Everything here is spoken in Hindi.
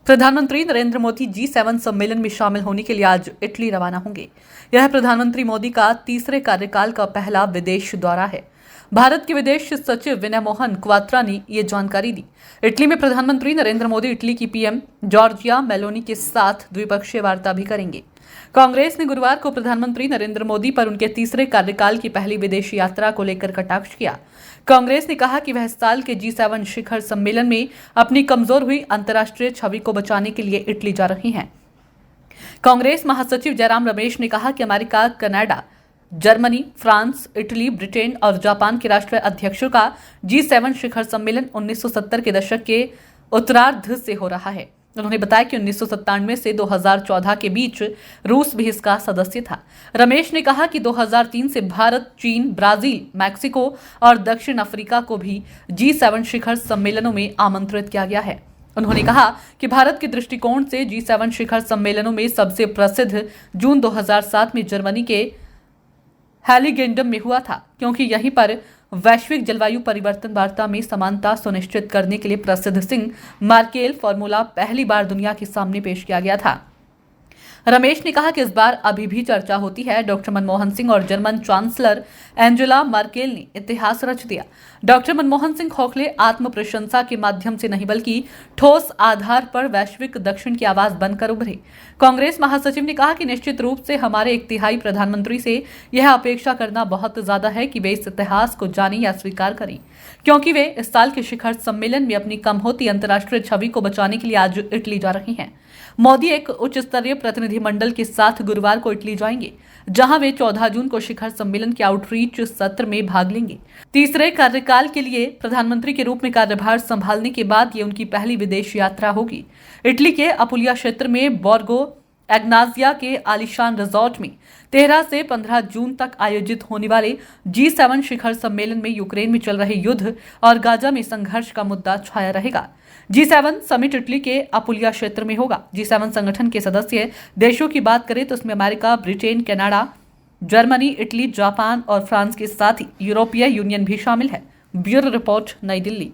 प्रधानमंत्री नरेंद्र मोदी G7 सम्मेलन में शामिल होने के लिए आज इटली रवाना होंगे। यह प्रधानमंत्री मोदी का तीसरे कार्यकाल का पहला विदेश दौरा है। भारत के विदेश सचिव विनय मोहन क्वात्रा ने ये जानकारी दी। इटली में प्रधानमंत्री नरेंद्र मोदी इटली की पीएम जॉर्जिया मेलोनी के साथ द्विपक्षीय वार्ता भी करेंगे। कांग्रेस ने गुरुवार को प्रधानमंत्री नरेंद्र मोदी पर उनके तीसरे कार्यकाल की पहली विदेश यात्रा को लेकर कटाक्ष किया। कांग्रेस ने कहा कि वह इस साल के G7 शिखर सम्मेलन में अपनी कमजोर हुई अंतर्राष्ट्रीय छवि को बचाने के लिए इटली जा रही हैं। कांग्रेस महासचिव जयराम रमेश ने कहा कि America, Canada, Germany, France, Italy, Britain और जापान के राष्ट्रीय अध्यक्षों का G7 शिखर सम्मेलन 1970 के दशक के उत्तरार्ध से हो रहा है। उन्होंने बताया कि 1997 से 2014 के बीच रूस भी इसका सदस्य था। रमेश ने कहा कि 2003 से भारत, चीन, ब्राजील, मैक्सिको और दक्षिण अफ्रीका को भी G7 शिखर सम्मेलनों में आमंत्रित किया गया है। उन्होंने कहा कि भारत के दृष्टिकोण से G7 शिखर सम्मेलनों में सबसे प्रसिद्ध जून 2007 में जर्मनी के हेलिगेंडम में हुआ था, क्योंकि यहीं पर वैश्विक जलवायु परिवर्तन वार्ता में समानता सुनिश्चित करने के लिए प्रसिद्ध सिंह मार्केल फॉर्मूला पहली बार दुनिया के सामने पेश किया गया था। रमेश ने कहा कि इस बार अभी भी चर्चा होती है। डॉक्टर मनमोहन सिंह और जर्मन चांसलर एंजेला मार्केल ने इतिहास रच दिया। डॉक्टर मनमोहन सिंह खोखले आत्म प्रशंसा के माध्यम से नहीं बल्कि ठोस आधार पर वैश्विक दक्षिण की आवाज बनकर उभरे। कांग्रेस महासचिव ने कहा कि निश्चित रूप से हमारे एक तिहाई प्रधानमंत्री से यह अपेक्षा करना बहुत ज्यादा है कि वे इस इतिहास को जाने या स्वीकार करें, क्योंकि वे इस साल के शिखर सम्मेलन में अपनी कम होती अंतर्राष्ट्रीय छवि को बचाने के लिए आज इटली जा रही हैं। मोदी एक उच्च स्तरीय प्रतिनिधिमंडल के साथ गुरुवार को इटली जाएंगे, जहां वे 14 जून को शिखर सम्मेलन के आउटरीच सत्र में भाग लेंगे। तीसरे कार्यकाल के लिए प्रधानमंत्री के रूप में कार्यभार संभालने के बाद ये उनकी पहली विदेश यात्रा होगी। इटली के अपुलिया क्षेत्र में बोर्गो एग्नाजिया के आलीशान रिजॉर्ट में 13 से 15 जून तक आयोजित होने वाले G7 शिखर सम्मेलन में यूक्रेन में चल रहे युद्ध और गाजा में संघर्ष का मुद्दा छाया रहेगा। G7 समिट इटली के अपुलिया क्षेत्र में होगा। G7 संगठन के सदस्य देशों की बात करें तो इसमें America, Britain, Canada, Germany, Italy, Japan और फ्रांस के साथ ही यूरोपीय यूनियन भी शामिल है। ब्यूरो रिपोर्ट, नई दिल्ली।